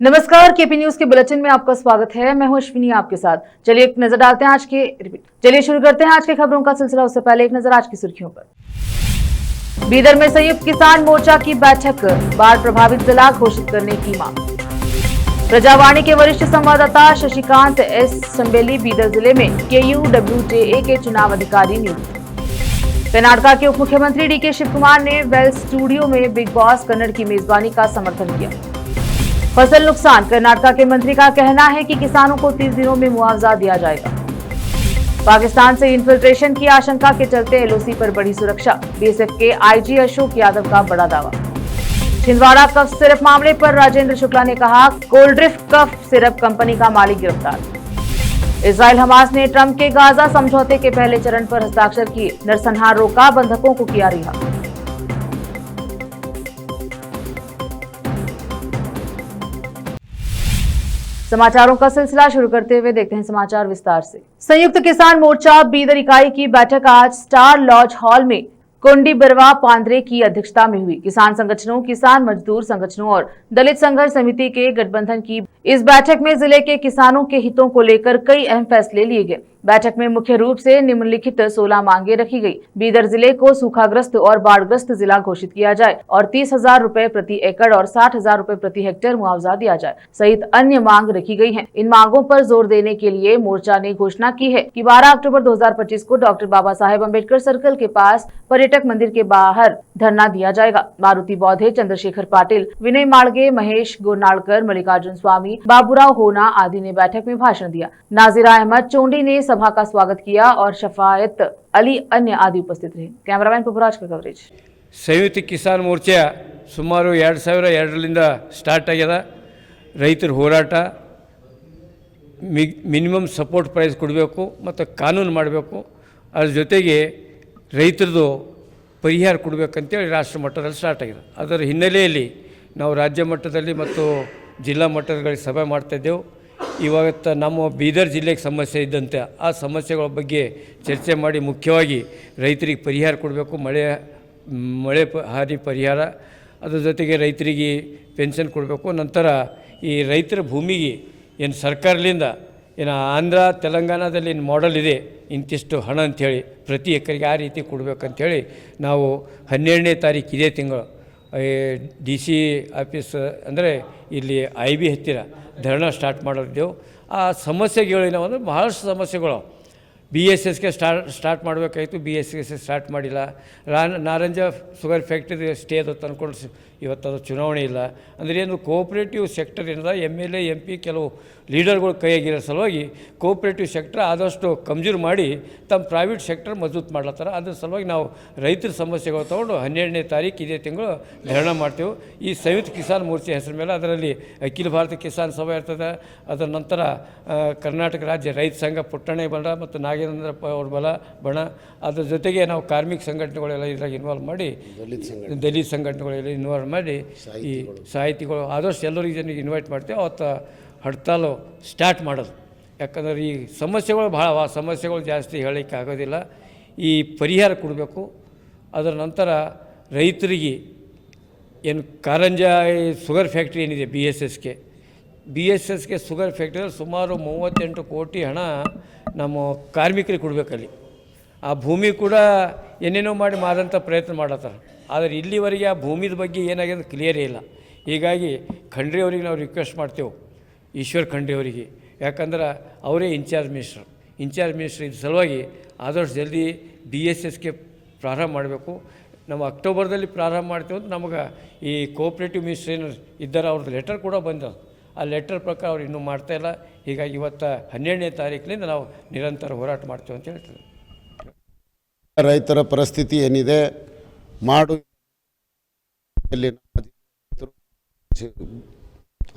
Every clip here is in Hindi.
नमस्कार, केपी न्यूज के बुलेटिन में आपका स्वागत है। मैं हूं अश्विनी आपके साथ। चलिए एक नजर डालते हैं चलिए शुरू करते हैं आज के खबरों का सिलसिला। उससे पहले एक नजर आज की सुर्खियों पर। बीदर में संयुक्त किसान मोर्चा की बैठक, बाढ़ प्रभावित जिला घोषित करने की मांग। प्रजावाणी के वरिष्ठ संवाददाता शशिकांत एस चंबेली बीदर जिले में KUWJA के चुनाव अधिकारी नियुक्त। कर्नाटक के उप मुख्यमंत्री DK शिव कुमार ने वेल स्टूडियो में बिग बॉस कन्नड़ की मेजबानी का समर्थन किया। फसल नुकसान, कर्नाटक के मंत्री का कहना है कि किसानों को 30 दिनों में मुआवजा दिया जाएगा। पाकिस्तान से इन्फिल्ट्रेशन की आशंका के चलते LOC पर बढ़ी सुरक्षा, BSF के IG अशोक यादव का बड़ा दावा। छिंदवाड़ा कफ सिरप मामले पर राजेंद्र शुक्ला ने कहा, कोल्ड्रिफ्ट कफ सिरप कंपनी का मालिक गिरफ्तार। इजराइल हमास ने ट्रंप के गाजा समझौते के पहले चरण पर हस्ताक्षर किए, नरसंहार रोका, बंधकों को किया रिहा। समाचारों का सिलसिला शुरू करते हुए देखते हैं समाचार विस्तार से। संयुक्त किसान मोर्चा बीदर इकाई की बैठक आज स्टार लॉज हॉल में कुंडी बिरवा पांद्रे की अध्यक्षता में हुई। किसान संगठनों, किसान मजदूर संगठनों और दलित संघर्ष समिति के गठबंधन की इस बैठक में जिले के किसानों के हितों को लेकर कई अहम फैसले लिए गए। बैठक में मुख्य रूप से निम्नलिखित 16 मांगे रखी गई। बीदर जिले को सूखाग्रस्त और बाढ़ग्रस्त जिला घोषित किया जाए और 30,000 रुपए प्रति एकड़ और 60,000 रुपए प्रति हेक्टेयर मुआवजा दिया जाए सहित अन्य मांग रखी गई हैं। इन मांगों पर जोर देने के लिए मोर्चा ने घोषणा की है कि 12 अक्टूबर 2025 को डॉक्टर बाबा साहेब अम्बेडकर सर्कल के पास पर्यटक मंदिर के बाहर धरना दिया जाएगा। मारुति बौद्धे, चंद्रशेखर पाटिल, विनय माड़गे, महेश गोनाड़कर, मल्लिकार्जुन स्वामी, बाबूराव होना आदि ने बैठक में भाषण दिया। नाजिरा अहमद चोंडी ने सभा का स्वागत किया और शफायत अली अन्य आदि उपस्थित रहे। कैमरामैन पुष्पराज का कवरेज। संयुक्त किसान मोर्चा सुमाರು 2002ರಿಂದ ಸ್ಟಾರ್ಟ್ ಆಗ್ಯದ। ರೈತರ ಹೋರಾಟ ಮಿನಿಮಮ್ ಸಪೋರ್ಟ್ ಪ್ರೈಸ್ ಕೊಡಬೇಕು ಮತ್ತು ಕಾನೂನು ಮಾಡಬೇಕು, ಅದರ ಜೊತೆಗೆ ರೈತರದು ಪರಿಹಾರ ಕೊಡಬೇಕಂತೇಳಿ ರಾಷ್ಟ್ರ ಮಟ್ಟದಲ್ಲಿ ಸ್ಟಾರ್ಟ್ ಆಗಿದೆ। ಅದರ ಹಿನ್ನೆಲೆಯಲ್ಲಿ ನಾವು ರಾಜ್ಯ ಮಟ್ಟದಲ್ಲಿ ಮತ್ತು ಜಿಲ್ಲಾ ಮಟ್ಟದಲ್ಲಿ ಸಭೆ ಮಾಡ್ತಾಯಿದ್ದೆವು। ಇವತ್ತು ನಮ್ಮ ಬೀದರ್ ಜಿಲ್ಲೆಗೆ ಸಮಸ್ಯೆ ಇದ್ದಂತೆ ಆ ಸಮಸ್ಯೆಗಳ ಬಗ್ಗೆ ಚರ್ಚೆ ಮಾಡಿ ಮುಖ್ಯವಾಗಿ ರೈತರಿಗೆ ಪರಿಹಾರ ಕೊಡಬೇಕು, ಮಳೆ ಹಾನಿ ಪರಿಹಾರ, ಅದ್ರ ಜೊತೆಗೆ ರೈತರಿಗೆ ಪೆನ್ಷನ್ ಕೊಡಬೇಕು। ನಂತರ ಈ ರೈತರ ಭೂಮಿಗೆ ಏನು ಸರ್ಕಾರದಿಂದ ಏನು ಆಂಧ್ರ ತೆಲಂಗಾಣದಲ್ಲಿ ಏನು ಮಾಡೆಲ್ ಇದೆ, ಇಂತಿಷ್ಟು ಹಣ ಅಂಥೇಳಿ ಪ್ರತಿ ಎಕರೆಗೆ ಆ ರೀತಿ ಕೊಡಬೇಕಂಥೇಳಿ ನಾವು 12ನೇ ತಾರೀಕು ಇದೇ ತಿಂಗಳು DC ಆಫೀಸ್ ಅಂದರೆ ಇಲ್ಲಿ IB ಹತ್ತಿರ ಧರಣ ಸ್ಟಾರ್ಟ್ ಮಾಡಿದ್ದೆವು। ಆ ಸಮಸ್ಯೆಗಳು ಅಂದರೆ ಬಹಳಷ್ಟು ಸಮಸ್ಯೆಗಳು BSSಗೆ ಸ್ಟಾರ್ಟ್ ಮಾಡಬೇಕಾಯಿತು, BSS ಸ್ಟಾರ್ಟ್ ಮಾಡಿಲ್ಲ। ನಾರಂಜ ಶುಗರ್ ಫ್ಯಾಕ್ಟ್ರಿ ಸ್ಟೇ ಅದು ತಂದ್ಕೊಂಡು ಇವತ್ತು ಅದು ಚುನಾವಣೆ ಇಲ್ಲ ಅಂದರೆ ಏನು ಕೋಆಪ್ರೇಟಿವ್ ಸೆಕ್ಟರ್ ಏನಿದೆ MLA MP ಕೆಲವು ಲೀಡರ್ಗಳು ಕೈಯಾಗಿರೋ ಸಲುವಾಗಿ ಕೋಆಪ್ರೇಟಿವ್ ಸೆಕ್ಟರ್ ಆದಷ್ಟು ಕಮ್ಜೂರು ಮಾಡಿ ತಮ್ಮ ಪ್ರೈವೇಟ್ ಸೆಕ್ಟರ್ ಮಜಬೂತ್ ಮಾಡ್ಲತ್ತಾರೆ। ಅದ್ರ ಸಲುವಾಗಿ ನಾವು ರೈತರ ಸಮಸ್ಯೆಗಳು ತೊಗೊಂಡು 12ನೇ ತಾರೀಕು ಇದೇ ತಿಂಗಳು ಧರಣ ಮಾಡ್ತೇವೆ ಈ ಸಂಯುಕ್ತ ಕಿಸಾನ್ ಮೋರ್ಚೆ ಹೆಸರು ಮೇಲೆ। ಅದರಲ್ಲಿ ಅಖಿಲ ಭಾರತ ಕಿಸಾನ್ ಸಭಾ ಇರ್ತದೆ, ಅದರ ನಂತರ ಕರ್ನಾಟಕ ರಾಜ್ಯ ರೈತ ಸಂಘ ಪುಟ್ಟಣೆ ಬಣ ಮತ್ತು ನಾಗೇಂದ್ರ ಅವ್ರ ಬಣ, ಅದ್ರ ಜೊತೆಗೆ ನಾವು ಕಾರ್ಮಿಕ ಸಂಘಟನೆಗಳೆಲ್ಲ ಇದ್ರಾಗ ಇನ್ವಾಲ್ವ್ ಮಾಡಿ, ದಲಿತ ಸಂಘಟನೆಗಳೆಲ್ಲ ಇನ್ವಾಲ್ವ್ ಮಾಡಿ ಈ ಸಾಹಿತಿಗಳು ಆದಷ್ಟು ಎಲ್ಲರಿಗೆ ಜನರಿಗೆ ಇನ್ವೈಟ್ ಮಾಡ್ತೇವೆ। ಅವತ್ತು ಹಡ್ತಾಲು ಸ್ಟಾರ್ಟ್ ಮಾಡೋದು, ಯಾಕಂದ್ರೆ ಈ ಸಮಸ್ಯೆಗಳು ಭಾಳ ಸಮಸ್ಯೆಗಳು ಜಾಸ್ತಿ ಹೇಳಲಿಕ್ಕೆ ಆಗೋದಿಲ್ಲ। ಈ ಪರಿಹಾರ ಕೊಡಬೇಕು। ಅದರ ನಂತರ ರೈತರಿಗೆ ಏನು ಕಾರಂಜ ಶುಗರ್ ಫ್ಯಾಕ್ಟ್ರಿ ಏನಿದೆ BSSಗೆ ಶುಗರ್ ಫ್ಯಾಕ್ಟ್ರಿಯಲ್ಲಿ ಸುಮಾರು 38 ಕೋಟಿ ಹಣ ನಮ್ಮ ಕಾರ್ಮಿಕರಿಗೆ ಕೊಡಬೇಕಲ್ಲಿ। ಆ ಭೂಮಿ ಕೂಡ ಏನೇನೋ ಮಾಡಿ ಮಾರಂಥ ಪ್ರಯತ್ನ ಮಾಡತ್ತಾರೆ, ಆದರೆ ಇಲ್ಲಿವರೆಗೆ ಆ ಭೂಮಿದ ಬಗ್ಗೆ ಏನಾಗಿದೆ ಕ್ಲಿಯರೇ ಇಲ್ಲ। ಹೀಗಾಗಿ ಖಂಡ್ರೆ ಅವರಿಗೆ ನಾವು ರಿಕ್ವೆಸ್ಟ್ ಮಾಡ್ತೇವೆ, ಈಶ್ವರ್ ಖಂಡ್ರೆ ಅವರಿಗೆ, ಯಾಕಂದ್ರೆ ಅವರೇ ಇನ್ಚಾರ್ಜ್ ಮಿನಿಸ್ಟ್ರ್ ಇದ್ದ ಸಲುವಾಗಿ ಆದಷ್ಟು ಜಲ್ದಿ BSSಗೆ ಪ್ರಾರಂಭ ಮಾಡಬೇಕು। ನಾವು ಅಕ್ಟೋಬರ್ದಲ್ಲಿ ಪ್ರಾರಂಭ ಮಾಡ್ತೇವೆ ಅಂತ ನಮಗೆ ಈ ಕೋಆಪ್ರೇಟಿವ್ ಮಿನಿಸ್ಟ್ರ್ ಏನು ಇದ್ದಾರೆ ಅವ್ರದ್ದು ಲೆಟರ್ ಕೂಡ ಬಂದವು, ಆ ಲೆಟರ್ ಪ್ರಕಾರ ಅವ್ರು ಇನ್ನೂ ಮಾಡ್ತಾಯಿಲ್ಲ। ಹೀಗಾಗಿ ಇವತ್ತು 12ನೇ ತಾರೀಕಿನಿಂದ ನಾವು ನಿರಂತರ ಹೋರಾಟ ಮಾಡ್ತೇವೆ ಅಂತ ಹೇಳ್ತೀವಿ। ರೈತರ ಪರಿಸ್ಥಿತಿ ಏನಿದೆ ಮಾಡು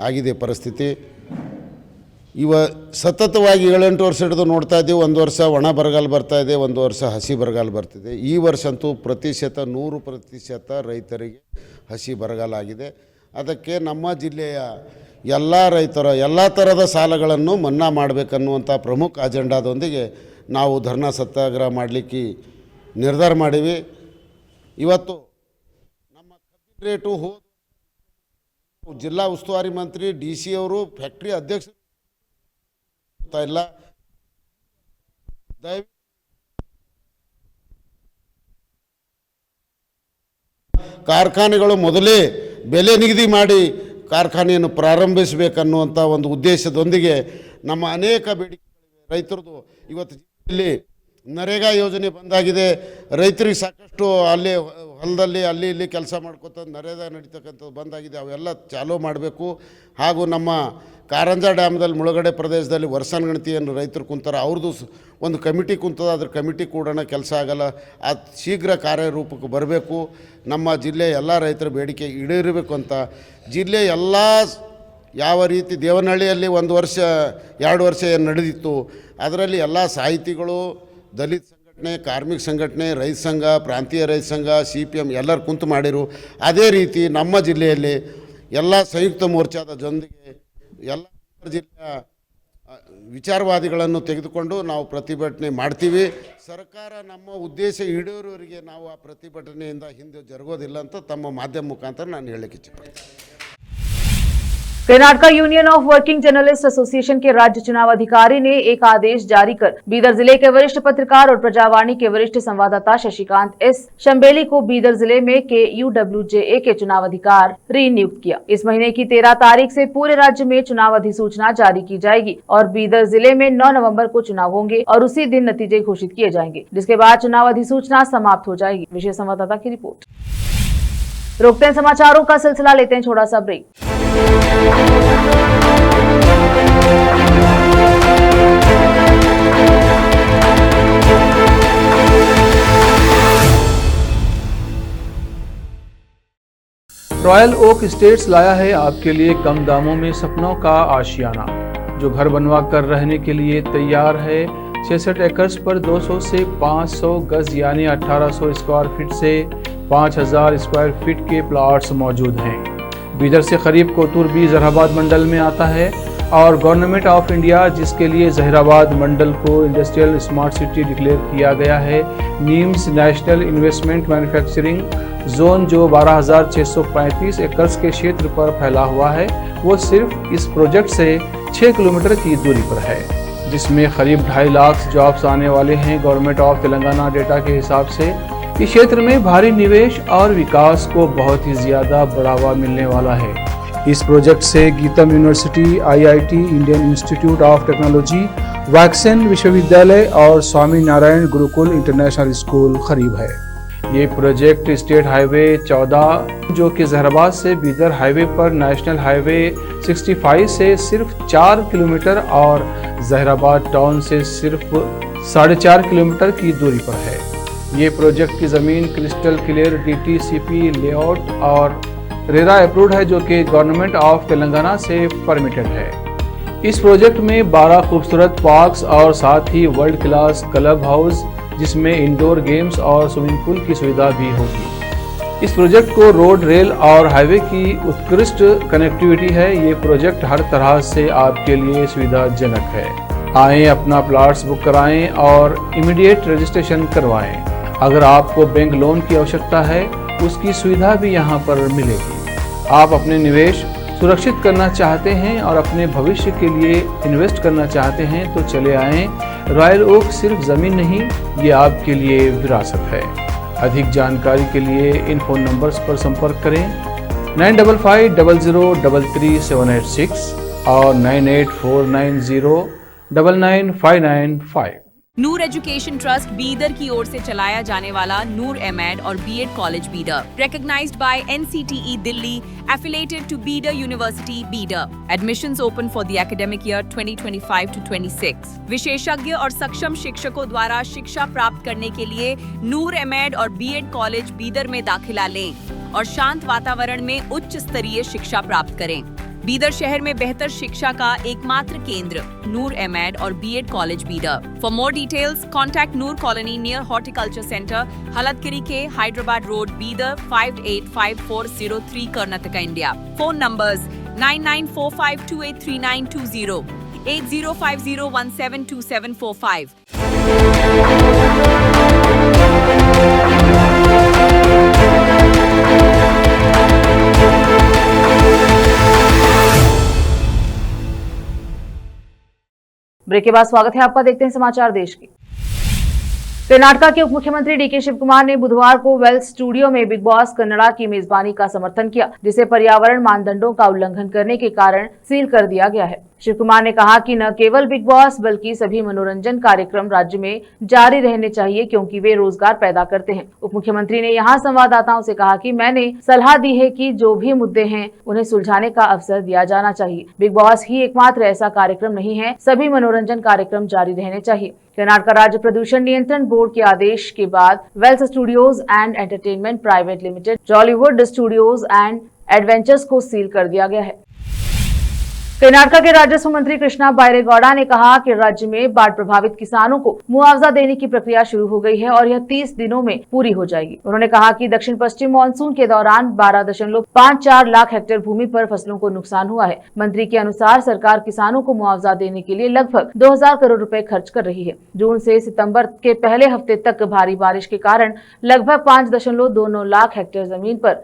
ಆಗಿದೆ ಪರಿಸ್ಥಿತಿ। ಸತತವಾಗಿ 7-8 ವರ್ಷ ಹಿಡಿದು ನೋಡ್ತಾ ಇದ್ದೀವಿ, ಒಂದು ವರ್ಷ ಒಣ ಬರಗಾಲ ಬರ್ತಾ ಇದೆ, ಒಂದು ವರ್ಷ ಹಸಿ ಬರಗಾಲ ಬರ್ತಿದೆ। ಈ ವರ್ಷ ಅಂತೂ 100% ರೈತರಿಗೆ ಹಸಿ ಬರಗಾಲ ಆಗಿದೆ। ಅದಕ್ಕೆ ನಮ್ಮ ಜಿಲ್ಲೆಯ ಎಲ್ಲ ರೈತರ ಎಲ್ಲ ಥರದ ಸಾಲಗಳನ್ನು ಮನ್ನಾ ಮಾಡಬೇಕನ್ನುವಂಥ ಪ್ರಮುಖ ಅಜೆಂಡಾದೊಂದಿಗೆ ನಾವು ಧರ್ನಾ ಸತ್ಯಾಗ್ರಹ ಮಾಡಲಿಕ್ಕೆ ನಿರ್ಧಾರ ಮಾಡೀವಿ। ಇವತ್ತು ನಮ್ಮ ಕಬ್ಬಿನ ರೇಟು ಜಿಲ್ಲಾ ಉಸ್ತುವಾರಿ ಮಂತ್ರಿ DC ಅವರು ಫ್ಯಾಕ್ಟ್ರಿ ಅಧ್ಯಕ್ಷ ಇಲ್ಲ. ದಯವಿಟ್ಟು ಕಾರ್ಖಾನೆಗಳು ಮೊದಲೇ ಬೆಲೆ ನಿಗದಿ ಮಾಡಿ ಕಾರ್ಖಾನೆಯನ್ನು ಪ್ರಾರಂಭಿಸಬೇಕನ್ನುವಂಥ ಒಂದು ಉದ್ದೇಶದೊಂದಿಗೆ ನಮ್ಮ ಅನೇಕ ಬೇಡಿಕೆಗಳಿವೆ ರೈತರದು. ಇವತ್ತು ಜಿಲ್ಲೆಯಲ್ಲಿ ನರೇಗಾ ಯೋಜನೆ ಬಂದಾಗಿದೆ. ರೈತರಿಗೆ ಸಾಕಷ್ಟು ಅಲ್ಲೇ ಹೊಲದಲ್ಲಿ ಅಲ್ಲಿ ಇಲ್ಲಿ ಕೆಲಸ ಮಾಡ್ಕೊತ ನರೇಗಾ ನಡೀತಕ್ಕಂಥದ್ದು ಬಂದಾಗಿದೆ. ಅವೆಲ್ಲ ಚಾಲೂ ಮಾಡಬೇಕು. ಹಾಗೂ ನಮ್ಮ ಕಾರಂಜ ಡ್ಯಾಮ್ದಲ್ಲಿ ಮುಳುಗಡೆ ಪ್ರದೇಶದಲ್ಲಿ ವರ್ಷಾನುಗಣತಿಯನ್ನು ರೈತರು ಕುಂತಾರೆ. ಅವ್ರದ್ದು ಒಂದು ಕಮಿಟಿ ಕುಂತದ, ಅದ್ರ ಕಮಿಟಿ ಕೂಡ ಕೆಲಸ ಆಗಲ್ಲ. ಅದು ಶೀಘ್ರ ಕಾರ್ಯರೂಪಕ್ಕೆ ಬರಬೇಕು. ನಮ್ಮ ಜಿಲ್ಲೆಯ ಎಲ್ಲ ರೈತರ ಬೇಡಿಕೆ ಈಡೇರಬೇಕು ಅಂತ ಜಿಲ್ಲೆ ಎಲ್ಲ ಯಾವ ರೀತಿ ದೇವನಹಳ್ಳಿಯಲ್ಲಿ 1 ವರ್ಷ 2 ವರ್ಷ ಏನು ನಡೆದಿತ್ತು, ಅದರಲ್ಲಿ ಎಲ್ಲ ಸಾಹಿತಿಗಳು, ದಲಿತ ಸಂಘಟನೆ, ಕಾರ್ಮಿಕ ಸಂಘಟನೆ, ರೈತ ಸಂಘ, ಪ್ರಾಂತೀಯ ರೈತ ಸಂಘ, CPM ಎಲ್ಲರೂ ಕುಂತು ಮಾಡಿರು. ಅದೇ ರೀತಿ ನಮ್ಮ ಜಿಲ್ಲೆಯಲ್ಲಿ ಎಲ್ಲ ಸಂಯುಕ್ತ ಮೋರ್ಚಾದ ಜೊತೆಗೆ ಎಲ್ಲ ಜಿಲ್ಲೆಯ ವಿಚಾರವಾದಿಗಳನ್ನು ತೆಗೆದುಕೊಂಡು ನಾವು ಪ್ರತಿಭಟನೆ ಮಾಡ್ತೀವಿ. ಸರ್ಕಾರ ನಮ್ಮ ಉದ್ದೇಶ ಈಡೇರುವವರೆಗೆ ನಾವು ಆ ಪ್ರತಿಭಟನೆಯಿಂದ ಹಿಂದೆ ಜರುಗೋದಿಲ್ಲ ಅಂತ ತಮ್ಮ ಮಾಧ್ಯಮ ಮುಖಾಂತರ ನಾನು ಹೇಳಕ್ಕೆ ಇಚ್ಛೆಪಡ್ತೀನಿ. Karnataka union of working journalist association के राज्य चुनाव अधिकारी ने एक आदेश जारी कर बीदर जिले के वरिष्ठ पत्रकार और प्रजावाणी के वरिष्ठ संवाददाता शशिकांत S शंबेली को बीदर जिले में KUWJA के चुनाव अधिकारी नियुक्त किया। इस महीने की 13 तारीख से पूरे राज्य में चुनाव अधिसूचना जारी की जाएगी और बीदर जिले में 9 नवंबर को चुनाव होंगे और उसी दिन नतीजे घोषित किए जाएंगे, जिसके बाद चुनाव अधिसूचना समाप्त हो जाएगी। विशेष संवाददाता की रिपोर्ट। रोकते हैं समाचारों का सिलसिला, लेते हैं छोटा सा ब्रेक। रॉयल ओक एस्टेट्स लाया है आपके लिए कम दामों में सपनों का आशियाना। जो घर बनवा कर रहने के लिए तैयार है। 66 एकर्स पर 200 से 500 गज यानी 1800 स्क्वायर फीट से 5000 स्क्वायर फीट के प्लॉट्स मौजूद हैं। बीदर से करीब कोतूर भी जहीराबाद मंडल में आता है और गवर्नमेंट ऑफ इंडिया जिसके लिए जहीराबाद मंडल को इंडस्ट्रियल स्मार्ट सिटी डिक्लेयर किया गया है। Names national investment manufacturing zone जो 12,635 एकर्स के क्षेत्र पर फैला हुआ है, वो सिर्फ इस प्रोजेक्ट से 6 किलोमीटर की दूरी पर है, जिसमें करीब 2.5 लाख जॉब्स आने वाले हैं। गवर्नमेंट ऑफ तेलंगाना डेटा के हिसाब से इस क्षेत्र में भारी निवेश और विकास को बहुत ही ज़्यादा बढ़ावा मिलने वाला है। इस प्रोजेक्ट से GITAM university, IIT, Indian institute of technology, waxen विश्वविद्यालय और स्वामी नारायण गुरुकुल इंटरनेशनल स्कूल करीब है। ये प्रोजेक्ट स्टेट हाईवे 14 जो कि जहीराबाद से बीदर हाईवे पर नेशनल हाईवे 65 से सिर्फ 4 किलोमीटर और जहीराबाद टाउन से सिर्फ 4.5 किलोमीटर की दूरी पर है। ये प्रोजेक्ट की ज़मीन क्रिस्टल क्लियर DTCP लेआउट और रेरा अप्रूव्ड है, जो कि गवर्नमेंट ऑफ तेलंगाना से परमिटेड है। इस प्रोजेक्ट में 12 खूबसूरत पार्क्स और साथ ही वर्ल्ड क्लास क्लब हाउस जिसमें इंडोर गेम्स और स्विमिंग पूल की सुविधा भी होगी। इस प्रोजेक्ट को रोड, रेल और हाईवे की उत्कृष्ट कनेक्टिविटी है। ये प्रोजेक्ट हर तरह से आपके लिए सुविधाजनक है। आएँ, अपना प्लॉट्स बुक कराएं और इमीडिएट रजिस्ट्रेशन करवाएं। अगर आपको बैंक लोन की आवश्यकता है, उसकी सुविधा भी यहाँ पर मिलेगी। आप अपने निवेश सुरक्षित करना चाहते हैं और अपने भविष्य के लिए इन्वेस्ट करना चाहते हैं तो चले आएँ। रॉयल ओक सिर्फ ज़मीन नहीं, ये आपके लिए विरासत है। अधिक जानकारी के लिए इन फ़ोन नंबर्स पर संपर्क करें 9550033786 और 9849099595। नूर एजुकेशन ट्रस्ट बीदर की ओर से चलाया जाने वाला नूर एमएड और BEd college Bidar, recognized by NCTE Delhi, affiliated to Bidar University, Bidar. Admissions open for the academic year 2025 to 26. विशेषज्ञ और सक्षम शिक्षकों द्वारा शिक्षा प्राप्त करने के लिए नूर एमएड और बीएड कॉलेज बीदर में दाखिला लें और शांत वातावरण में उच्च स्तरीय शिक्षा प्राप्त करें। बीदर शहर में बेहतर शिक्षा का एकमात्र केंद्र नूर एमएड और BEd college Bidar. For more details contact Noor colony near horticulture centre, Halatgiri के Hyderabad road, Bidar 585403 Karnataka, India. Phone numbers 9945283920, 8050172745। Break के बाद स्वागत है आपका, देखते हैं समाचार देश के। कर्नाटक के उप मुख्यमंत्री डीके शिव कुमार ने बुधवार को वेल्स स्टूडियो में बिग बॉस कन्नड़ा की मेजबानी का समर्थन किया, जिसे पर्यावरण मानदंडों का उल्लंघन करने के कारण सील कर दिया गया है। शिव कुमार ने कहा कि न केवल बिग बॉस बल्कि सभी मनोरंजन कार्यक्रम राज्य में जारी रहने चाहिए, क्योंकि वे रोजगार पैदा करते हैं। उप मुख्यमंत्री ने यहां संवाददाताओं से कहा कि मैंने सलाह दी है कि जो भी मुद्दे हैं उन्हें सुलझाने का अवसर दिया जाना चाहिए। बिग बॉस ही एकमात्र ऐसा कार्यक्रम नहीं है, सभी मनोरंजन कार्यक्रम जारी रहने चाहिए। कर्नाटक राज्य प्रदूषण नियंत्रण बोर्ड के आदेश के बाद Vels studios and entertainment private limited, Jollywood studios and adventures को सील कर दिया गया है। कर्नाटक के राजस्व मंत्री कृष्णा बैरेगौड़ा ने कहा कि राज्य में बाढ़ प्रभावित किसानों को मुआवजा देने की प्रक्रिया शुरू हो गई है और यह 30 दिनों में पूरी हो जाएगी। उन्होंने कहा कि दक्षिण पश्चिम मानसून के दौरान 12.54 लाख हेक्टेयर भूमि पर फसलों को नुकसान हुआ है। मंत्री के अनुसार सरकार किसानों को मुआवजा देने के लिए लगभग 2000 करोड़ रुपए खर्च कर रही है। जून से सितंबर के पहले हफ्ते तक भारी बारिश के कारण लगभग 5.29 लाख हेक्टेयर जमीन पर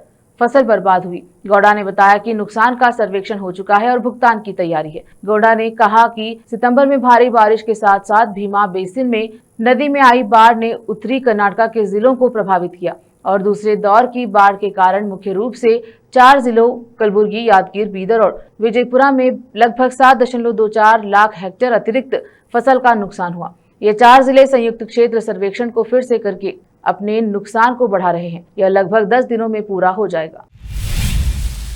फसल बर्बाद हुई। गौड़ा ने बताया कि नुकसान का सर्वेक्षण हो चुका है और भुगतान की तैयारी है। गौड़ा ने कहा कि सितंबर में भारी बारिश के साथ साथ भीमा बेसिन में नदी में आई बाढ़ ने उत्तरी कर्नाटक के जिलों को प्रभावित किया और दूसरे दौर की बाढ़ के कारण मुख्य रूप से 4 जिलों कलबुर्गी, यादगीर, बीदर और विजयपुरा में लगभग 7.24 लाख हेक्टेयर अतिरिक्त फसल का नुकसान हुआ। ये 4 जिले संयुक्त क्षेत्र सर्वेक्षण को फिर से करके अपने नुकसान को बढ़ा रहे हैं। यह लगभग 10 दिनों में पूरा हो जाएगा।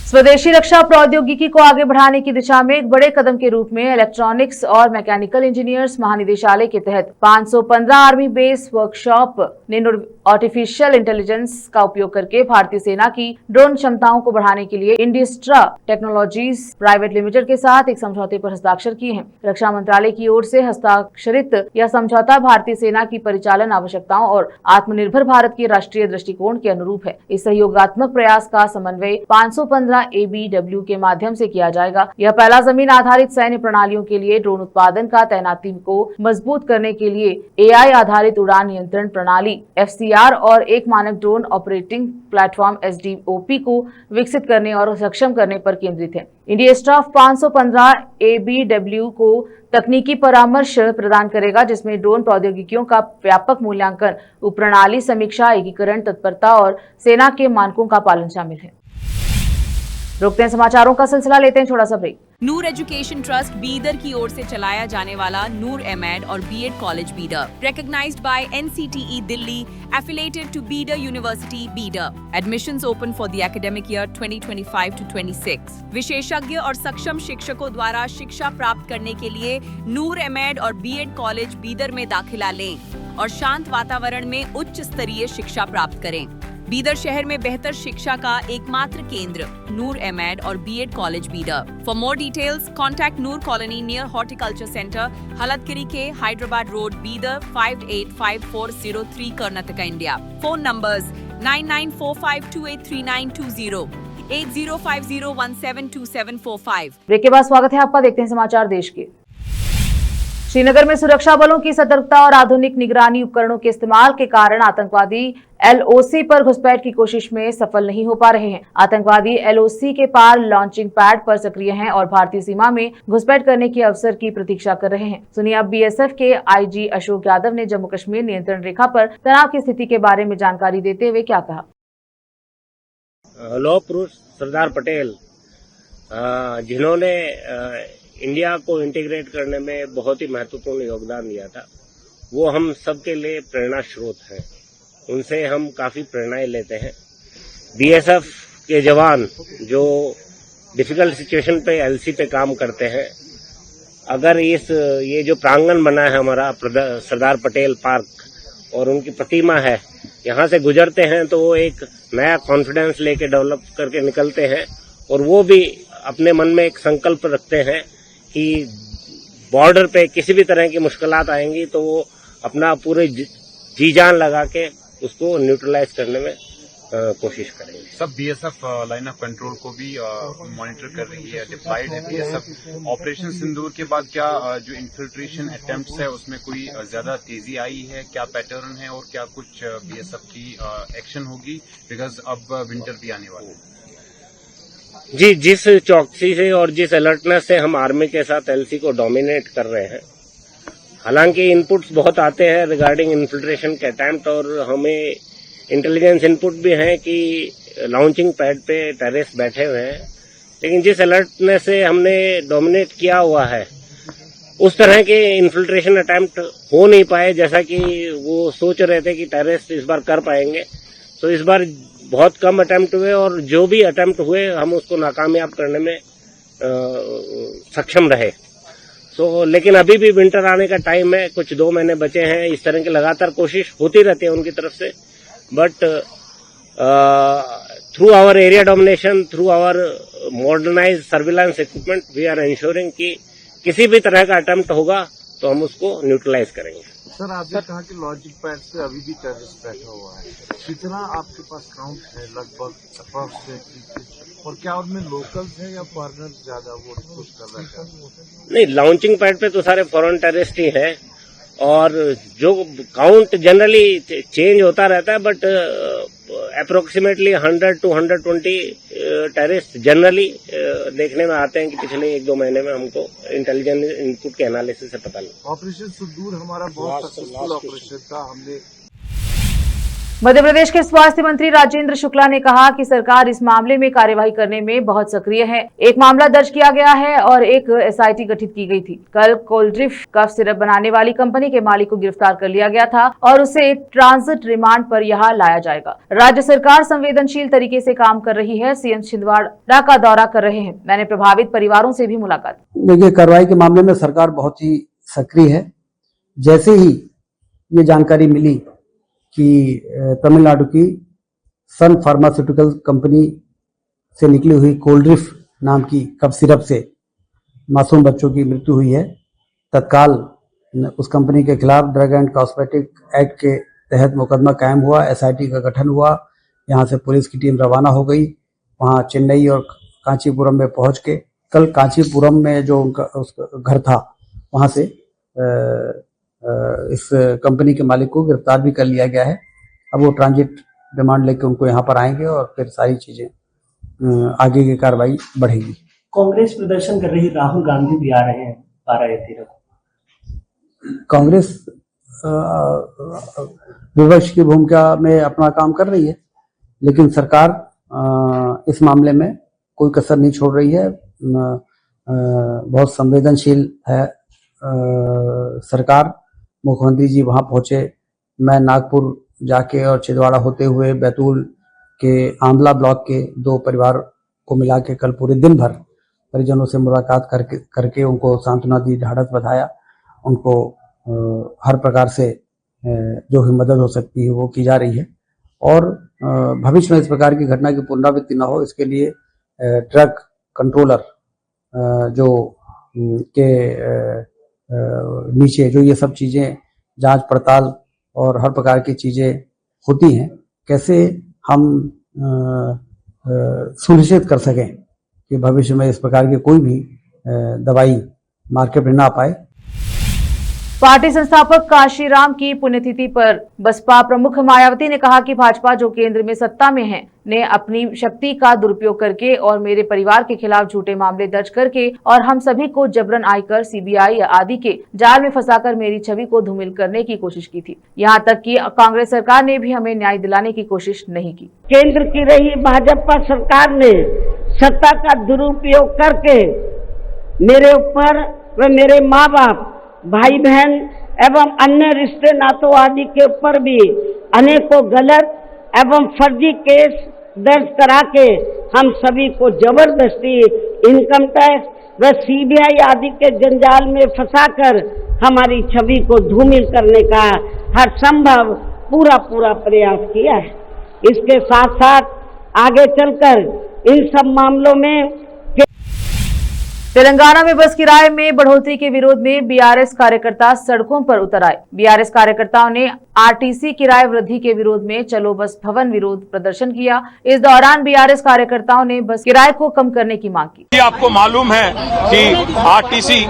स्वदेशी रक्षा प्रौद्योगिकी को आगे बढ़ाने की दिशा में एक बड़े कदम के रूप में इलेक्ट्रॉनिक्स और मैकेनिकल इंजीनियर्स महानिदेशालय के तहत 515 आर्मी बेस वर्कशॉप ने आर्टिफिशियल इंटेलिजेंस का उपयोग करके भारतीय सेना की ड्रोन क्षमताओं को बढ़ाने के लिए इंडिस्ट्रा टेक्नोलॉजीज प्राइवेट लिमिटेड के साथ एक समझौते पर हस्ताक्षर किए हैं। रक्षा मंत्रालय की ओर से हस्ताक्षरित यह समझौता भारतीय सेना की परिचालन आवश्यकताओं और आत्मनिर्भर भारत के राष्ट्रीय दृष्टिकोण के अनुरूप है। इस सहयोगात्मक प्रयास का समन्वय 515 ABW के माध्यम से किया जाएगा। यह पहला जमीन आधारित सैन्य प्रणालियों के लिए ड्रोन उत्पादन का तैनाती को मजबूत करने के लिए AI आधारित उड़ान नियंत्रण प्रणाली FCR और एक मानक ड्रोन ऑपरेटिंग प्लेटफॉर्म SDOP को विकसित करने और सक्षम करने पर केंद्रित है। इंडियास्टाफ 515 ABW को तकनीकी परामर्श प्रदान करेगा, जिसमें ड्रोन प्रौद्योगिकियों का व्यापक मूल्यांकन, उपप्रणाली समीक्षा, एकीकरण, तत्परता और सेना के मानकों का पालन शामिल है। रोकते हैं समाचारों का सिलसिला, लेते हैं छोटा सा break. Noor education trust Bidar की ओर से चलाया जाने वाला नूर एमएड और BEd college Bidar, recognized by NCTE Delhi, affiliated to Bidar University Bidar. Admissions open for the academic year 2025 to 26. विशेषज्ञ और सक्षम शिक्षकों द्वारा शिक्षा प्राप्त करने के लिए नूर एमएड और बीएड कॉलेज बीदर में दाखिला लें और शांत वातावरण में उच्च स्तरीय शिक्षा प्राप्त करें। बीदर शहर में बेहतर शिक्षा का एकमात्र केंद्र नूर एमएड और BEd college Bidar. For more details contact Noor colony near horticulture centre, Haldagiri के Hyderabad road, Bidar 585403 Karnataka, India. Phone numbers 9945283920, 8050172745। Break के बाद स्वागत है आपका, देखते हैं समाचार देश के। श्रीनगर में सुरक्षा बलों की सतर्कता और आधुनिक निगरानी उपकरणों के इस्तेमाल के कारण आतंकवादी LOC पर घुसपैठ की कोशिश में सफल नहीं हो पा रहे हैं। आतंकवादी LOC के पार लॉन्चिंग पैड पर सक्रिय हैं और भारतीय सीमा में घुसपैठ करने के अवसर की प्रतीक्षा कर रहे हैं। सुनिए अब BSF के IG अशोक यादव ने जम्मू कश्मीर नियंत्रण रेखा पर तनाव की स्थिति के बारे में जानकारी देते हुए क्या कहा। लौह पुरुष सरदार पटेल जिन्होंने इंडिया को इंटीग्रेट करने में बहुत ही महत्वपूर्ण योगदान दिया था, वो हम सबके लिए प्रेरणा स्रोत हैं। उनसे हम काफी प्रेरणाएं लेते हैं। BSF के जवान जो डिफिकल्ट सिचुएशन पे LC पे काम करते हैं, अगर ये जो प्रांगण बना है हमारा सरदार पटेल पार्क और उनकी प्रतिमा है, यहाँ से गुजरते हैं तो वो एक नया कॉन्फिडेंस लेके डेवलप करके निकलते हैं और वो भी अपने मन में एक संकल्प रखते हैं कि बॉर्डर पे किसी भी तरह की मुश्किलात आएंगी तो वो अपना पूरे जी जान लगा के उसको न्यूट्रलाइज करने में कोशिश करेंगे। सब BSF लाइन ऑफ कंट्रोल को भी मॉनिटर कर रही है, डिप्लॉयड है BSF। ऑपरेशन सिंदूर के बाद क्या जो इन्फिल्ट्रेशन अटेम्प्ट्स है उसमें कोई ज्यादा तेजी आई है, क्या पैटर्न है और क्या कुछ BSF की एक्शन होगी, बिकॉज अब विंटर भी आने वाला है। जी, जिस चौकसी से और जिस अलर्टनेस से हम आर्मी के साथ LC को डोमिनेट कर रहे हैं, हालांकि इनपुट्स बहुत आते हैं रिगार्डिंग इन्फिल्ट्रेशन के अटेम्प्ट, और हमें इंटेलिजेंस इनपुट भी है कि लॉन्चिंग पैड पे टेररिस्ट बैठे हुए हैं, लेकिन जिस अलर्टनेस से हमने डोमिनेट किया हुआ है उस तरह के इन्फिल्ट्रेशन अटेम्प्ट हो नहीं पाए जैसा कि वो सोच रहे थे कि टेररिस्ट इस बार कर पाएंगे। तो इस बार बहुत कम अटेम्प्ट हुए, और जो भी अटेम्प्ट हुए हम उसको नाकामयाब करने में सक्षम रहे। लेकिन अभी भी विंटर आने का टाइम है, कुछ 2 महीने बचे हैं। इस तरह की लगातार कोशिश होती रहती है उनकी तरफ से, but through our area domination, through our modernised surveillance equipment, we are ensuring कि किसी भी तरह का अटेम्प्ट होगा तो हम उसको न्यूट्रलाइज करेंगे। सर, आपने कहा कि लॉजिक पैड से अभी भी टेररिस्ट बैठा हुआ है, कितना आपके पास काउंट है लगभग अप्रॉक्सिमेटली, और क्या उनमें लोकल्स हैं या फॉरेनर्स ज्यादा वो पुश कर रहे हैं? नहीं, लॉन्चिंग पैड पे तो सारे फॉरेन टेररिस्ट ही हैं, और जो काउंट जनरली चेंज होता रहता है, but approximately 100 to 120 terrorist generally देखने में आते हैं कि पिछले 1-2 महीने में हमको इंटेलिजेंस इनपुट के एनालिसिस से पता लगा। ऑपरेशन सिंदूर हमारा बहुत सक्सेसफुल ऑपरेशन था। हमने मध्य प्रदेश के स्वास्थ्य मंत्री राजेंद्र शुक्ला ने कहा कि सरकार इस मामले में कार्यवाही करने में बहुत सक्रिय है। एक मामला दर्ज किया गया है और एक एसआईटी गठित की गई थी। कल कोल्ड्रिफ कफ सिरप बनाने वाली कंपनी के मालिक को गिरफ्तार कर लिया गया था और उसे ट्रांजिट रिमांड पर यहाँ लाया जाएगा। राज्य सरकार संवेदनशील तरीके से काम कर रही है। सीएम छिंदवाड़ा का दौरा कर रहे हैं। मैंने प्रभावित परिवारों से भी मुलाकात। देखिए, कार्रवाई के मामले में सरकार बहुत ही सक्रिय है। जैसे ही ये जानकारी मिली कि तमिलनाडु की सन फार्मास्यूटिकल कंपनी से निकली हुई कोल्ड्रिफ नाम की कफ सिरप से मासूम बच्चों की मृत्यु हुई है, तत्काल उस कंपनी के खिलाफ ड्रग एंड कॉस्मेटिक एक्ट के तहत मुकदमा कायम हुआ। एसआईटी का गठन हुआ। यहाँ से पुलिस की टीम रवाना हो गई। वहाँ चेन्नई और कांचीपुरम में पहुंच के कल कांचीपुरम में जो उनका घर था वहाँ से इस कंपनी के मालिक को गिरफ्तार भी कर लिया गया है। अब वो ट्रांजिट रिमांड लेके उनको यहाँ पर आएंगे और फिर सारी चीजें आगे की कार्रवाई बढ़ेगी। कांग्रेस प्रदर्शन कर रही, राहुल गांधी भी आ रहे हैं 12 या 13 को। कांग्रेस विपक्ष की भूमिका में अपना काम कर रही है, लेकिन सरकार इस मामले में कोई कसर नहीं छोड़ रही है। बहुत संवेदनशील है सरकार। मुख्यमंत्री जी वहां पहुंचे। मैं नागपुर जाके और छिंदवाड़ा होते हुए बैतूल के आंवला ब्लॉक के 2 परिवार को मिला के कल पूरे दिन भर परिजनों से मुलाकात करके उनको सांत्वना दी, ढाढ़स बधाया। उनको हर प्रकार से जो भी मदद हो सकती है वो की जा रही है, और भविष्य में इस प्रकार की घटना की पुनरावृत्ति न हो इसके लिए ड्रग कंट्रोलर जो के नीचे जो ये सब चीजें जांच पड़ताल और हर प्रकार की चीजें होती हैं, कैसे हम सुनिश्चित कर सकें कि भविष्य में इस प्रकार की कोई भी दवाई मार्केट में ना पाए। पार्टी संस्थापक काशीराम की पुण्यतिथि पर बसपा प्रमुख मायावती ने कहा कि भाजपा जो केंद्र में सत्ता में है ने अपनी शक्ति का दुरुपयोग करके और मेरे परिवार के खिलाफ झूठे मामले दर्ज करके और हम सभी को जबरन आयकर, सीबीआई आदि के जाल में फंसाकर मेरी छवि को धूमिल करने की कोशिश की थी। यहाँ तक कि कांग्रेस सरकार ने भी हमें न्याय दिलाने की कोशिश नहीं की। केंद्र की रही भाजपा सरकार ने सत्ता का दुरुपयोग करके मेरे ऊपर व मेरे माँ बाप, भाई बहन एवं अन्य रिश्ते नातों आदि के ऊपर भी अनेकों गलत एवं फर्जी केस दर्ज करा के हम सभी को जबरदस्ती इनकम टैक्स व सीबीआई आदि के जंजाल में फंसाकर हमारी छवि को धूमिल करने का हर संभव पूरा प्रयास किया है। इसके साथ साथ आगे चलकर इन सब मामलों में तेलंगाना में बस किराए में बढ़ोतरी के विरोध में बीआरएस कार्यकर्ता सड़कों पर उतर आए। बीआरएस कार्यकर्ताओं ने आरटीसी किराए वृद्धि के विरोध में चलो बस भवन विरोध प्रदर्शन किया। इस दौरान बीआरएस कार्यकर्ताओं ने बस किराए को कम करने की मांग की। आपको मालूम है कि आरटीसी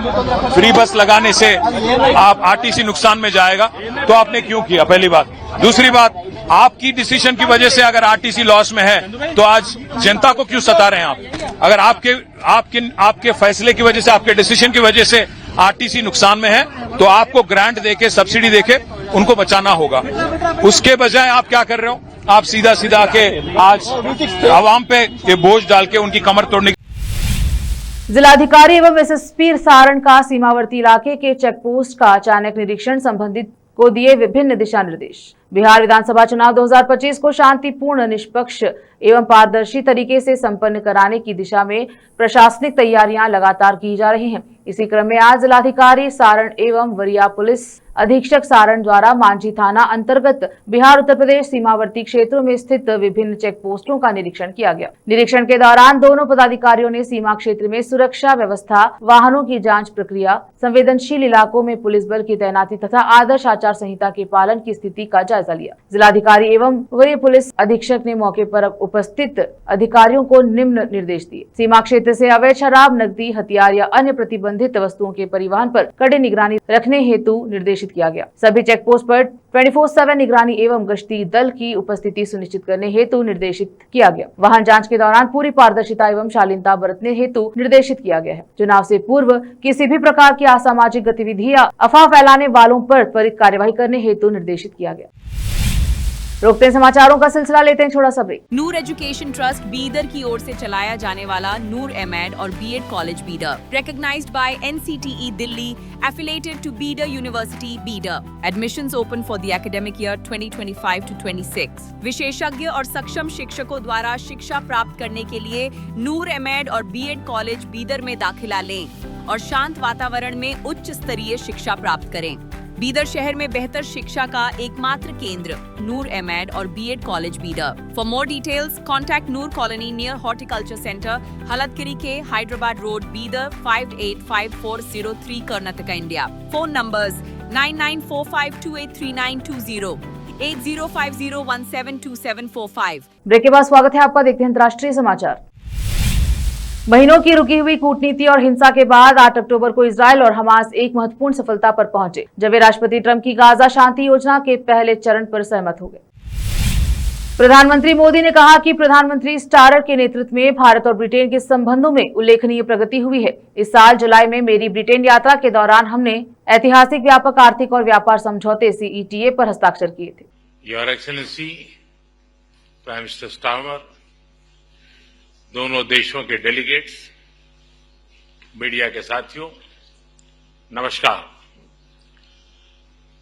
फ्री बस लगाने से आप आरटीसी नुकसान में जाएगा, तो आपने क्यों किया? पहली बात। दूसरी बात, आपकी डिसीजन की वजह से अगर आरटीसी लॉस में है तो आज जनता को क्यों सता रहे हैं आप? अगर आपके फैसले की वजह से, आपके डिसीजन की वजह से आरटीसी नुकसान में है तो आपको ग्रांट देके सब्सिडी देके उनको बचाना होगा। उसके बजाय आप क्या कर रहे हो, आप सीधा सीधा आके आज आवाम पे ये बोझ डाल के उनकी कमर तोड़ने। जिलाधिकारी एवं एसएसपी सारण का सीमावर्ती इलाके के चेकपोस्ट का अचानक निरीक्षण, संबंधित को दिए विभिन्न दिशा निर्देश। बिहार विधानसभा चुनाव 2025 को शांतिपूर्ण, निष्पक्ष एवं पारदर्शी तरीके से संपन्न कराने की दिशा में प्रशासनिक तैयारियां लगातार की जा रही हैं। इसी क्रम में आज जिलाधिकारी सारण एवं वरीय पुलिस अधीक्षक सारण द्वारा मांझी थाना अंतर्गत बिहार उत्तर प्रदेश सीमावर्ती क्षेत्रों में स्थित विभिन्न चेक पोस्टों का निरीक्षण किया गया। निरीक्षण के दौरान दोनों पदाधिकारियों ने सीमा क्षेत्र में सुरक्षा व्यवस्था, वाहनों की जांच प्रक्रिया, संवेदनशील इलाकों में पुलिस बल की तैनाती तथा आदर्श आचार संहिता के पालन की स्थिति का जायजा लिया। जिलाधिकारी एवं वरीय पुलिस अधीक्षक ने मौके पर उपस्थित अधिकारियों को निम्न निर्देश दिए। सीमा क्षेत्र से अवैध शराब, नकदी, हथियार या अन्य प्रतिबंधित वस्तुओं के परिवहन पर कड़ी निगरानी रखने हेतु निर्देशित किया गया। सभी चेक पोस्ट पर 24/7 निगरानी एवं गश्ती दल की उपस्थिति सुनिश्चित करने हेतु निर्देशित किया गया। वाहन जांच के दौरान पूरी पारदर्शिता एवं शालीनता बरतने हेतु निर्देशित किया गया है। चुनाव से पूर्व किसी भी प्रकार की असामाजिक गतिविधि या अफवाह फैलाने वालों पर त्वरित कार्यवाही करने हेतु निर्देशित किया गया। रोकते हैं समाचारों का सिलसिला, लेते हैं छोटा सा break. Noor education trust Bidar की ओर से चलाया जाने वाला नूर एमएड और BEd college Bidar, recognized by NCTE Delhi, affiliated to Bidar University Bidar. Admissions open for the academic year 2025 to 26. विशेषज्ञ और सक्षम शिक्षकों द्वारा शिक्षा प्राप्त करने के लिए नूर एमएड और बीएड कॉलेज बीदर में दाखिला लें और शांत वातावरण में उच्च स्तरीय शिक्षा प्राप्त करें। बीदर शहर में बेहतर शिक्षा का एकमात्र केंद्र नूर एमएड और BEd college Bidar. For more details contact Noor colony near horticulture centre, Haldagiri के Hyderabad road, Bidar 585403 Karnataka, India. Phone numbers 9945283920, 8050172745। Break के बाद स्वागत है आपका, देखते हैं अंतर्राष्ट्रीय समाचार। महीनों की रुकी हुई कूटनीति और हिंसा के बाद 8 अक्टूबर को इजरायल और हमास एक महत्वपूर्ण सफलता पर पहुंचे, जब वे राष्ट्रपति ट्रंप की गाजा शांति योजना के पहले चरण पर सहमत हो गए। प्रधानमंत्री मोदी ने कहा कि प्रधानमंत्री स्टारर के नेतृत्व में भारत और ब्रिटेन के संबंधों में उल्लेखनीय प्रगति हुई है। इस साल जुलाई में मेरी ब्रिटेन यात्रा के दौरान हमने ऐतिहासिक व्यापक आर्थिक और व्यापार समझौते CETA पर हस्ताक्षर किए थे। Your excellency prime minister Starmer, दोनों देशों के डेलीगेट्स, मीडिया के साथियों, नमस्कार।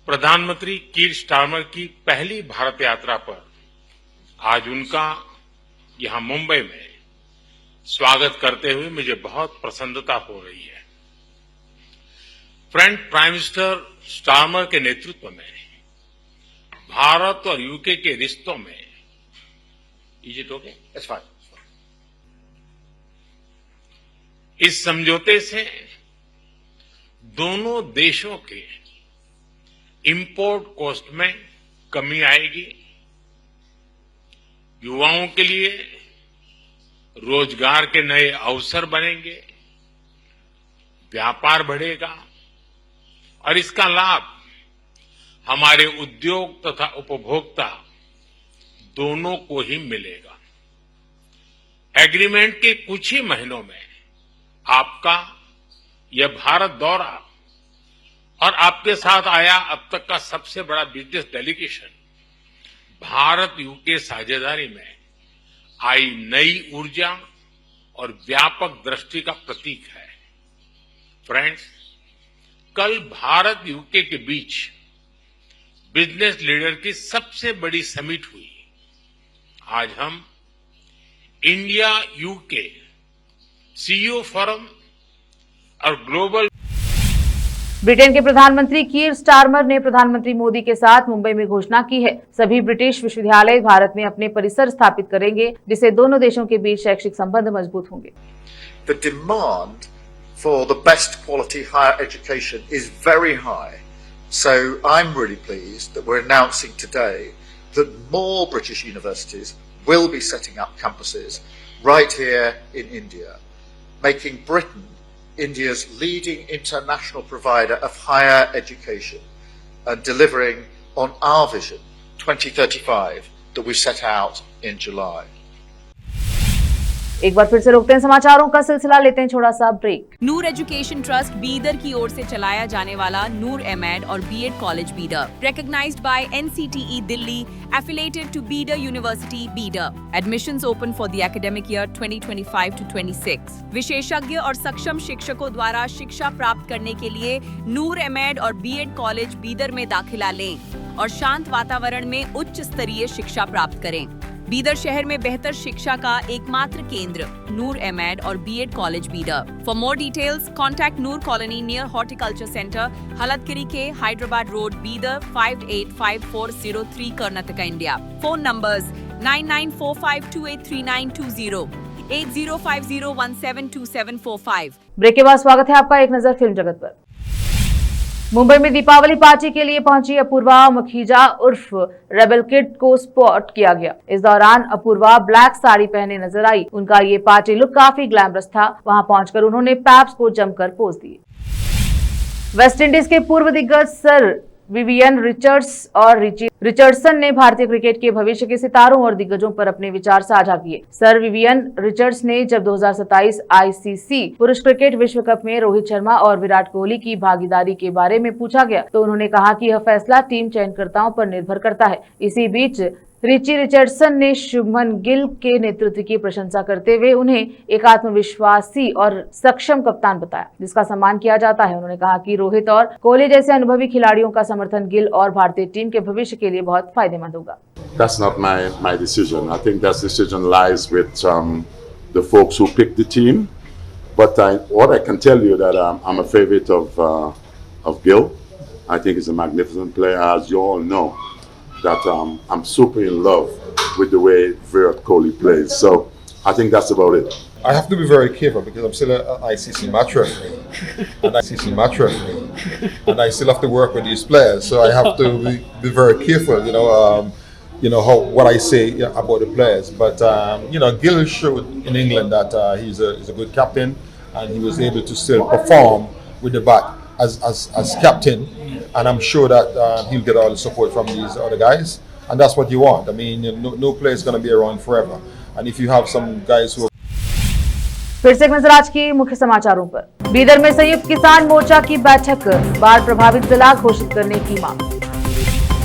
प्रधानमंत्री कीर स्टारमर की पहली भारत यात्रा पर आज उनका यहां मुंबई में स्वागत करते हुए मुझे बहुत प्रसन्नता हो रही है। फ्रेंड प्राइम मिनिस्टर स्टारमर के नेतृत्व में भारत और यूके के रिश्तों में इस समझौते से दोनों देशों के इंपोर्ट कॉस्ट में कमी आएगी, युवाओं के लिए रोजगार के नए अवसर बनेंगे, व्यापार बढ़ेगा और इसका लाभ हमारे उद्योग तथा उपभोक्ता दोनों को ही मिलेगा। एग्रीमेंट के कुछ ही महीनों में आपका यह भारत दौरा और आपके साथ आया अब तक का सबसे बड़ा बिजनेस डेलीगेशन भारत यूके साझेदारी में आई नई ऊर्जा और व्यापक दृष्टि का प्रतीक है। फ्रेंड्स, कल भारत यूके के बीच बिजनेस लीडर की सबसे बड़ी समिट हुई। आज हम इंडिया यूके CEO फोरम और ग्लोबल। ब्रिटेन के प्रधानमंत्री कीर स्टारमर ने प्रधानमंत्री मोदी के साथ मुंबई में घोषणा की है, सभी ब्रिटिश विश्वविद्यालय भारत में अपने परिसर स्थापित करेंगे, जिससे दोनों देशों के बीच शैक्षिक संबंध मजबूत होंगे। The demand for the best quality higher education is very high. So I'm really pleased that we're announcing today that more British universities will be setting up campuses right here in India, making Britain India's leading international provider of higher education and delivering on our vision 2035 that we set out in July. एक बार फिर से रोकते हैं समाचारों का सिलसिला, लेते हैं छोटा सा break. Noor education trust Bidar की ओर से चलाया जाने वाला नूर एमएड और BEd college Bidar, recognized by NCTE Delhi, affiliated to Bidar University, Bidar. Admissions open for the academic year 2025 to 26. विशेषज्ञ और सक्षम शिक्षकों द्वारा शिक्षा प्राप्त करने के लिए नूर एमएड और बीएड कॉलेज बीदर में दाखिला लें और शांत वातावरण में उच्च स्तरीय शिक्षा प्राप्त करें। बीदर शहर में बेहतर शिक्षा का एकमात्र केंद्र नूर एमएड और BEd college Bidar. For more details contact Noor colony near horticulture centre, Halatgiri के Hyderabad road, Bidar 585403 Karnataka, India. Phone numbers 9945283920, 8050172745। Break के बाद स्वागत है आपका एक नजर फिल्म जगत पर। मुंबई में दीपावली पार्टी के लिए पहुंची अपूर्वा मखीजा उर्फ रेबल किड को स्पॉट किया गया। इस दौरान अपूर्वा ब्लैक साड़ी पहने नजर आई। उनका ये पार्टी लुक काफी ग्लैमरस था। वहां पहुंचकर उन्होंने पैप्स को जमकर पोज दिए। वेस्ट इंडीज के पूर्व दिग्गज सर विवियन रिचर्ड्स और रिची रिचर्डसन ने भारतीय क्रिकेट के भविष्य के सितारों और दिग्गजों पर अपने विचार साझा किए। सर विवियन रिचर्ड्स ने जब 2027 आईसीसी पुरुष क्रिकेट विश्व कप में रोहित शर्मा और विराट कोहली की भागीदारी के बारे में पूछा गया तो उन्होंने कहा कि यह फैसला टीम चयनकर्ताओं पर निर्भर करता है। इसी बीच रिची रिचर्डसन ने शुभमन गिल के नेतृत्व की प्रशंसा करते हुए उन्हें एक आत्मविश्वासी और सक्षम कप्तान बताया जिसका सम्मान किया जाता है। उन्होंने कहा कि रोहित और कोहली जैसे अनुभवी खिलाड़ियों का समर्थन गिल और भारतीय टीम के भविष्य के लिए बहुत फायदेमंद होगा। That's not my decision. I think that decision lies with the folks who picked the team. But what I can tell you that I'm a favorite of Gill. I think he's a magnificent player, as you all know. That I'm super in love with the way Virat Kohli plays. So I think that's about it. I have to be very careful because I'm still an ICC match referee, and I still have to work with these players. So I have to be very careful, how what I say about the players. But Gill showed in England that he's a good captain, and he was able to still perform with the bat as captain. And I'm sure that he'll get all the support from these other guys, and that's what you want. I mean, no player is going to be around forever, and if you have some guys who फिर से एक नजर आज के मुख्य समाचारों पर। बीदर में संयुक्त किसान मोर्चा की बैठक, बाढ़ प्रभावित जिला घोषित करने की मांग।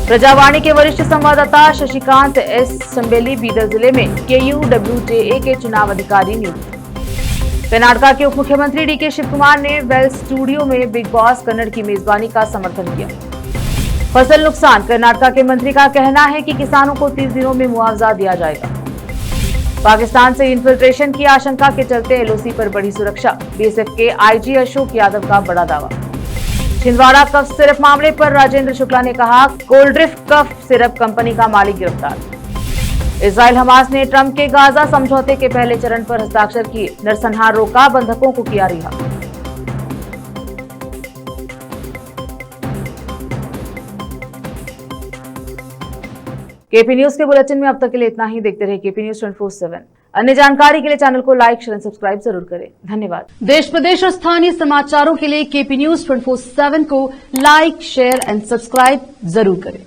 प्रजावाणी के वरिष्ठ संवाददाता शशिकांत एस चंबेली बीदर जिले में KUWJA के चुनाव अधिकारी नियुक्त। कर्नाटका के उप मुख्यमंत्री DK शिव कुमार ने वेल स्टूडियो में बिग बॉस कन्नड़ की मेजबानी का समर्थन किया। फसल नुकसान, कर्नाटका के मंत्री का कहना है कि किसानों को 30 दिनों में मुआवजा दिया जाएगा। पाकिस्तान से इन्फिल्ट्रेशन की आशंका के चलते LOC पर बढ़ी सुरक्षा, BSF के IG अशोक यादव का बड़ा दावा। छिंदवाड़ा कफ सिरप मामले पर राजेंद्र शुक्ला ने कहा कोल्ड्रिफ्ट कफ सिरप कंपनी का मालिक गिरफ्तार। इजराइल हमास ने ट्रंप के गाजा समझौते के पहले चरण पर हस्ताक्षर किए, नरसंहार रोका, बंधकों को किया रिहा। केपी न्यूज के बुलेटिन में अब तक के लिए इतना ही। देखते रहिए केपी न्यूज 24/7। अन्य जानकारी के लिए चैनल को लाइक, शेयर, सब्सक्राइब जरूर करें। धन्यवाद। देश प्रदेश और स्थानीय समाचारों के लिए केपी न्यूज 24/7 को लाइक, शेयर एंड सब्सक्राइब जरूर करें।